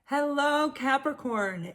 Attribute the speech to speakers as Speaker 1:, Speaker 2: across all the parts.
Speaker 1: Hello, Capricorn.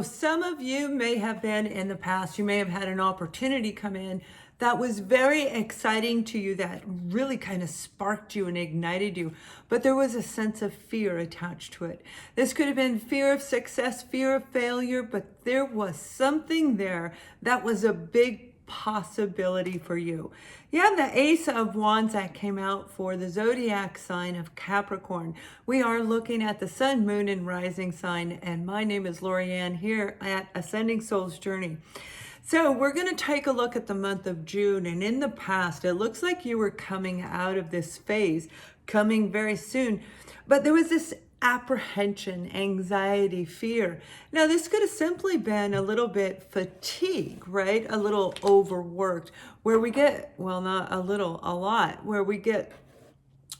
Speaker 1: Some of you may have been in the past, you may have had an opportunity come in that was very exciting to you, that really kind of sparked you and ignited you, but there was a sense of fear attached to it. This could have been fear of success, fear of failure, but there was something there that was a big possibility for you. You have the Ace of Wands that came out for the zodiac sign of Capricorn. We are looking at the sun, moon, and rising sign, and my name is Lorianne here at Ascending Souls Journey. So we're going to take a look at the month of June, and in the past, it looks like you were coming out of this phase, coming very soon, but there was this apprehension, anxiety, fear. Now, this could have simply been a little bit fatigue, right? A little overworked, where we get, well, not a little, a lot, where we get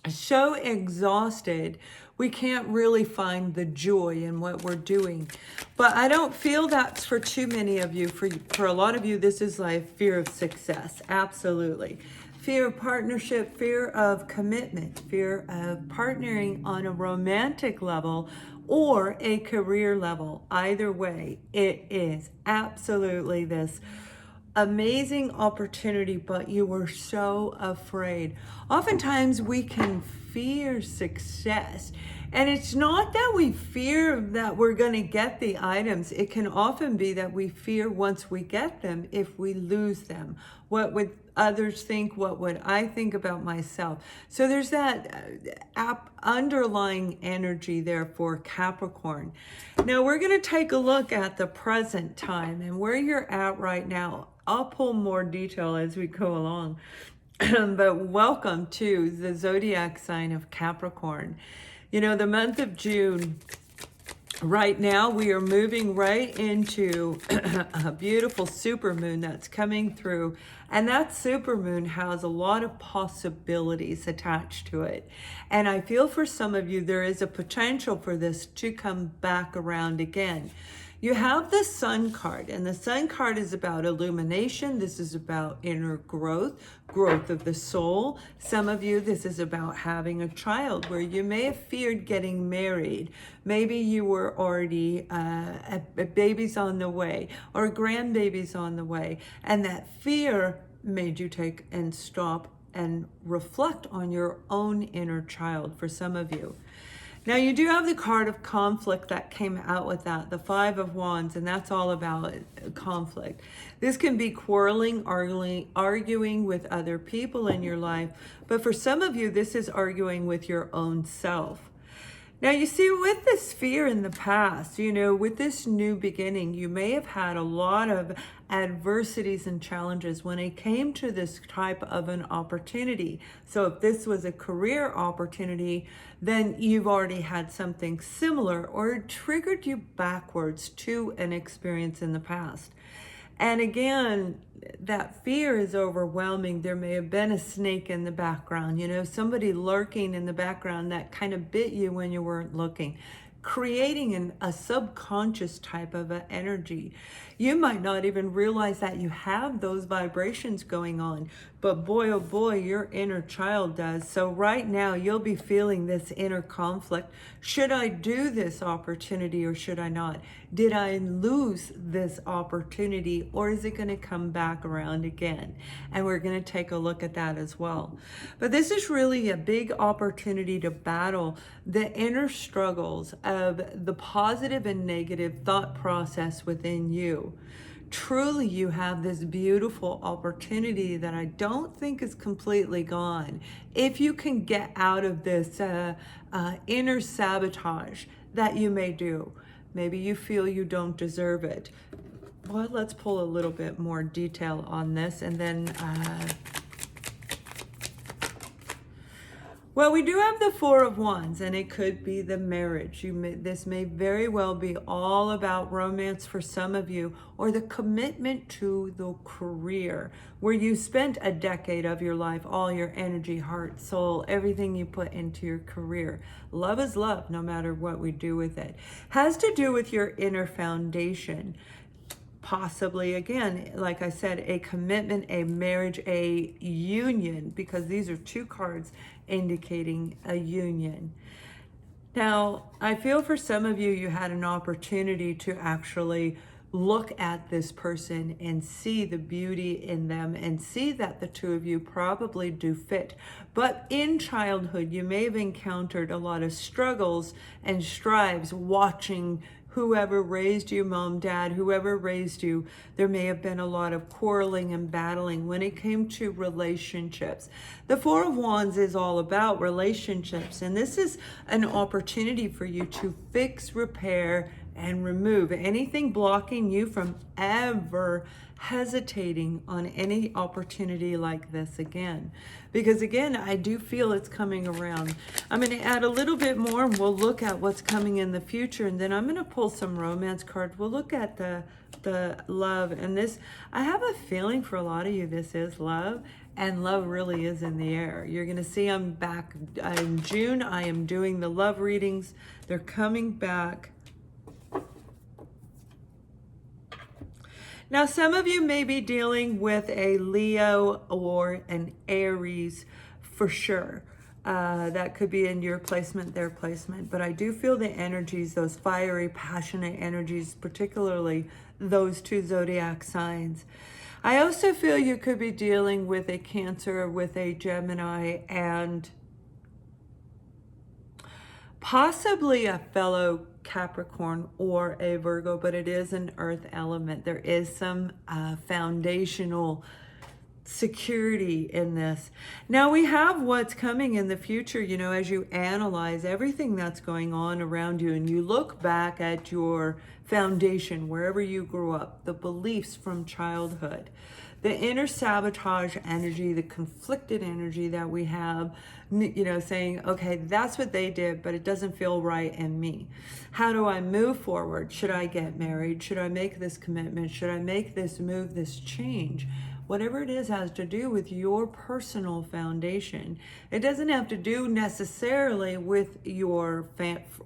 Speaker 1: so exhausted, we can't really find the joy in what we're doing. But I don't feel that's for too many of you. For a lot of you, this is like fear of success, absolutely. Fear of partnership, fear of commitment, fear of partnering on a romantic level or a career level. Either way, it is absolutely this amazing opportunity, but you were so afraid. Oftentimes we can fear success, and it's not that we fear that we're going to get the items. It can often be that we fear once we get them, if we lose them. What would others think? What would I think about myself? So there's that underlying energy there for Capricorn. Now we're going to take a look at the present time and where you're at right now. I'll pull more detail as we go along. But welcome to the zodiac sign of Capricorn. The month of June, right now we are moving right into a beautiful supermoon that's coming through. And that supermoon has a lot of possibilities attached to it. And I feel for some of you, there is a potential for this to come back around again. You have the Sun card, and the Sun card is about illumination. This is about inner growth of the soul. Some of you, this is about having a child where you may have feared getting married. Maybe you were already a baby's on the way or a grandbaby's on the way, and that fear made you take and stop and reflect on your own inner child for some of you. Now, you do have the card of conflict that came out with that, the Five of Wands, and that's all about conflict. This can be quarreling, arguing with other people in your life, but for some of you, this is arguing with your own self. Now, you see, with this fear in the past, with this new beginning, you may have had a lot of adversities and challenges when it came to this type of an opportunity. So if this was a career opportunity, then you've already had something similar, or it triggered you backwards to an experience in the past. And again, that fear is overwhelming. There may have been a snake in the background, somebody lurking in the background that kind of bit you when you weren't looking, creating a subconscious type of an energy. You might not even realize that you have those vibrations going on, but boy, oh boy, your inner child does. So right now you'll be feeling this inner conflict. Should I do this opportunity or should I not? Did I lose this opportunity, or is it going to come back around again? And we're going to take a look at that as well. But this is really a big opportunity to battle the inner struggles of the positive and negative thought process within you. Truly, you have this beautiful opportunity that I don't think is completely gone. If you can get out of this inner sabotage that you may do. Maybe you feel you don't deserve it. Well, let's pull a little bit more detail on this, and then well, we do have the Four of Wands, and it could be the marriage. This may very well be all about romance for some of you, or the commitment to the career, where you spent a decade of your life, all your energy, heart, soul, everything you put into your career. Love is love, no matter what we do with it. Has to do with your inner foundation. Possibly, again, like I said, a commitment, a marriage, a union, because these are two cards indicating a union. Now, I feel for some of you, you had an opportunity to actually look at this person and see the beauty in them and see that the two of you probably do fit. But in childhood, you may have encountered a lot of struggles and strives watching whoever raised you, mom, dad, whoever raised you. There may have been a lot of quarreling and battling when it came to relationships. The Four of Wands is all about relationships, and this is an opportunity for you to fix, repair, and remove anything blocking you from ever hesitating on any opportunity like this again. Because again, I do feel it's coming around. I'm going to add a little bit more and we'll look at what's coming in the future, and then I'm going to pull some romance cards. We'll look at the love, and this, I have a feeling for a lot of you this is love, and love really is in the air. You're going to see I'm back in June. I am doing the love readings. They're coming back. Now, some of you may be dealing with a Leo or an Aries for sure. That could be in your placement, their placement. But I do feel the energies, those fiery, passionate energies, particularly those two zodiac signs. I also feel you could be dealing with a Cancer, with a Gemini, and possibly a fellow Capricorn or a Virgo, but it is an earth element. There is some foundational security in this. Now we have what's coming in the future, you know, as you analyze everything that's going on around you and you look back at your foundation, wherever you grew up, the beliefs from childhood, the inner sabotage energy, the conflicted energy that we have, you know, saying, okay, that's what they did, but it doesn't feel right in me. How do I move forward? Should I get married? Should I make this commitment? Should I make this move, this change? Whatever it is has to do with your personal foundation. It doesn't have to do necessarily with your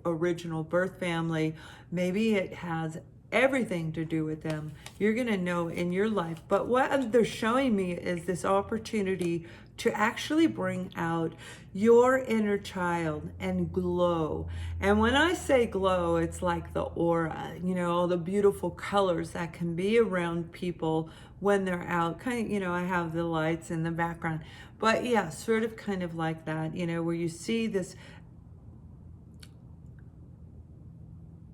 Speaker 1: original birth family. Maybe it has everything to do with them. You're going to know in your life. But what they're showing me is this opportunity to actually bring out your inner child and glow. And when I say glow, it's like the aura, you know, all the beautiful colors that can be around people when they're out. Kind of, you know, I have the lights in the background. But yeah, sort of kind of like that, you know, where you see this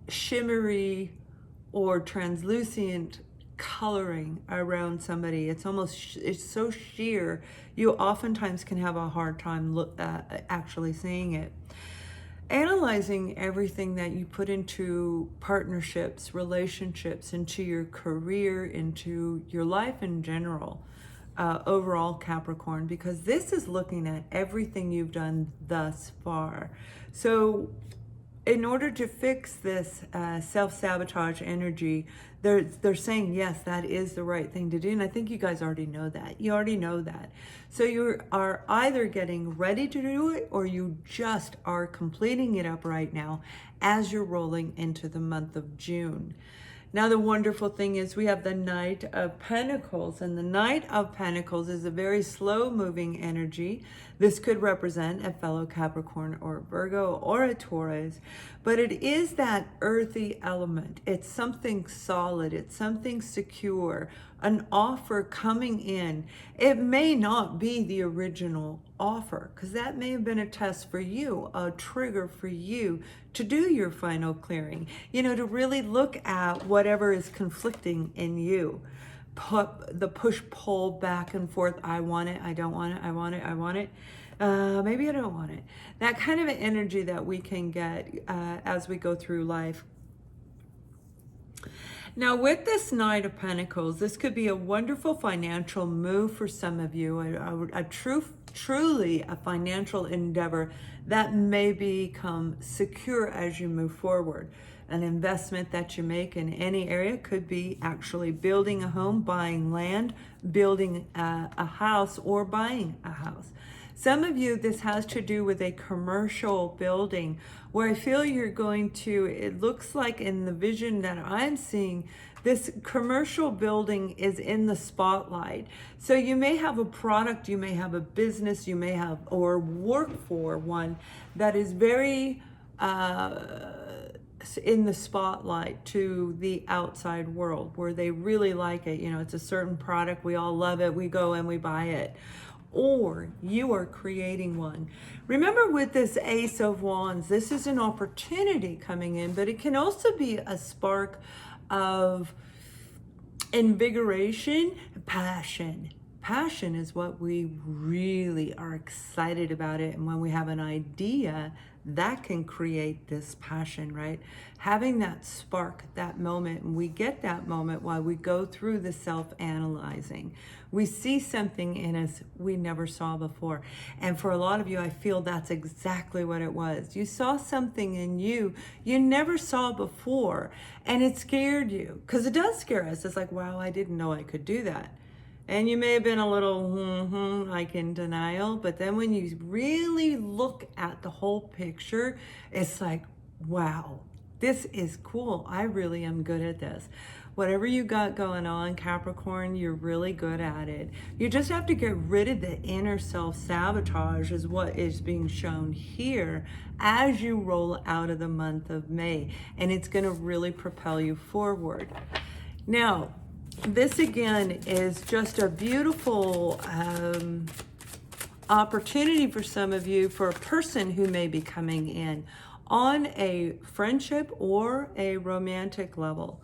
Speaker 1: shimmery or translucent coloring around somebody. It's almost, it's so sheer, you oftentimes can have a hard time actually seeing it. Analyzing everything that you put into partnerships, relationships, into your career, into your life in general, overall Capricorn, because this is looking at everything you've done thus far. So in order to fix this self-sabotage energy, they're saying, yes, that is the right thing to do. And I think you guys already know that. You already know that. So you are either getting ready to do it or you just are completing it up right now as you're rolling into the month of June. Now, the wonderful thing is we have the Knight of Pentacles, and the Knight of Pentacles is a very slow-moving energy. This could represent a fellow Capricorn or Virgo or a Taurus, but it is that earthy element. It's something solid. It's something secure, an offer coming in. It may not be the original offer, because that may have been a test for you, a trigger for you to do your final clearing, you know, to really look at whatever is conflicting in you. Put the push-pull back and forth. I want it, I don't want it, I want it, I want it. Maybe I don't want it. That kind of an energy that we can get as we go through life. Now, with this Knight of Pentacles, this could be a wonderful financial move for some of you, a truly a financial endeavor that may become secure as you move forward. An investment that you make in any area could be actually building a home, buying land, building a house, or buying a house. Some of you, this has to do with a commercial building where I feel you're going to, it looks like in the vision that I'm seeing, this commercial building is in the spotlight. So you may have a product, you may have a business, you may have, or work for one that is very in the spotlight to the outside world where they really like it. You know, it's a certain product, we all love it, we go and we buy it. Or you are creating one. Remember, with this Ace of Wands, this is an opportunity coming in, but it can also be a spark of invigoration, passion. Passion is what we really are excited about it. And when we have an idea, that can create this passion, right? Having that spark, that moment, and we get that moment while we go through the self-analyzing. We see something in us we never saw before. And for a lot of you, I feel that's exactly what it was. You saw something in you never saw before, and it scared you, because it does scare us. It's like, wow, I didn't know I could do that. And you may have been a little like in denial, but then when you really look at the whole picture, it's like, wow, this is cool. I really am good at this. Whatever you got going on, Capricorn, you're really good at it. You just have to get rid of the inner self-sabotage, is what is being shown here as you roll out of the month of May. And it's going to really propel you forward. Now, this again is just a beautiful opportunity for some of you, for a person who may be coming in on a friendship or a romantic level.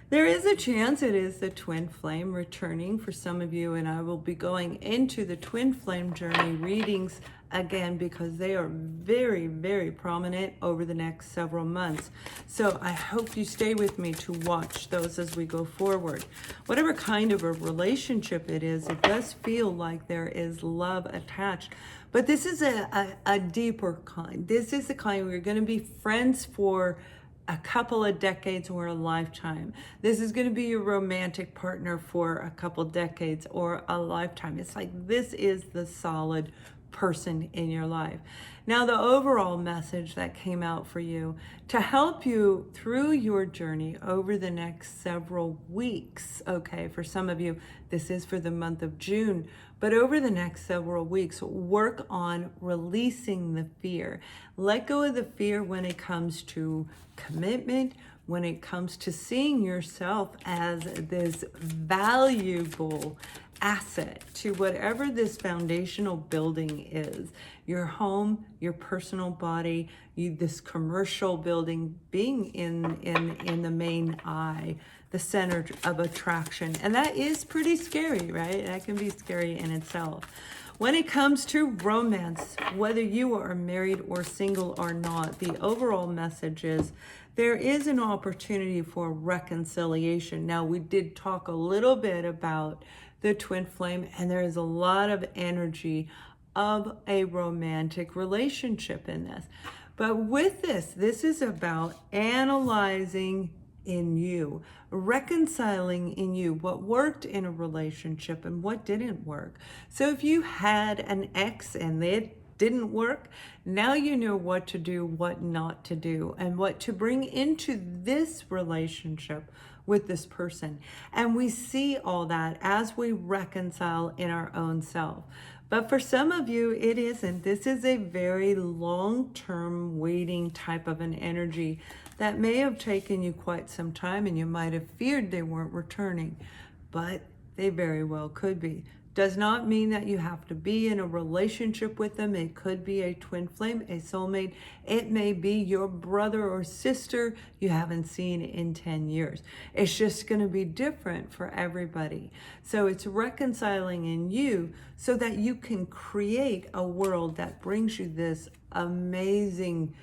Speaker 1: There is a chance it is the twin flame returning for some of you, and I will be going into the twin flame journey readings again because they are very, very prominent over the next several months. So I hope you stay with me to watch those as we go forward. Whatever kind of a relationship it is, it does feel like there is love attached. But this is a deeper kind. This is the kind where you're going to be friends for a couple of decades or a lifetime. This is going to be your romantic partner for a couple decades or a lifetime. It's like this is the solid person in your life. Now, the overall message that came out for you to help you through your journey over the next several weeks, okay, for some of you, this is for the month of June, but over the next several weeks, work on releasing the fear. Let go of the fear when it comes to commitment, when it comes to seeing yourself as this valuable asset to whatever this foundational building is. Your home, your personal body, this commercial building being in the main eye, the center of attraction. And that is pretty scary, right? That can be scary in itself. When it comes to romance, whether you are married or single or not, the overall message is there is an opportunity for reconciliation. Now, we did talk a little bit about the twin flame, and there is a lot of energy of a romantic relationship in this. But with this is about analyzing in you, reconciling in you what worked in a relationship and what didn't work. So if you had an ex and it didn't work, now you know what to do, what not to do, and what to bring into this relationship with this person. And we see all that as we reconcile in our own self. But for some of you, it isn't. This is a very long-term waiting type of an energy that may have taken you quite some time, and you might have feared they weren't returning, but they very well could be. Does not mean that you have to be in a relationship with them. It could be a twin flame, a soulmate. It may be your brother or sister you haven't seen in 10 years. It's just going to be different for everybody. So it's reconciling in you so that you can create a world that brings you this amazing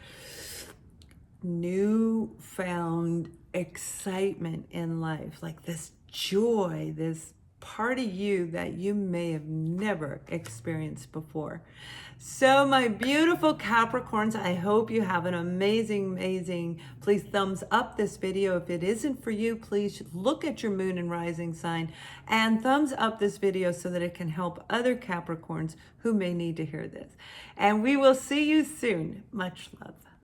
Speaker 1: newfound excitement in life, like this joy, this part of you that you may have never experienced before. So my beautiful Capricorns, I hope you have an amazing, please thumbs up this video. If it isn't for you, please look at your moon and rising sign and thumbs up this video so that it can help other Capricorns who may need to hear this. And we will see you soon. Much love.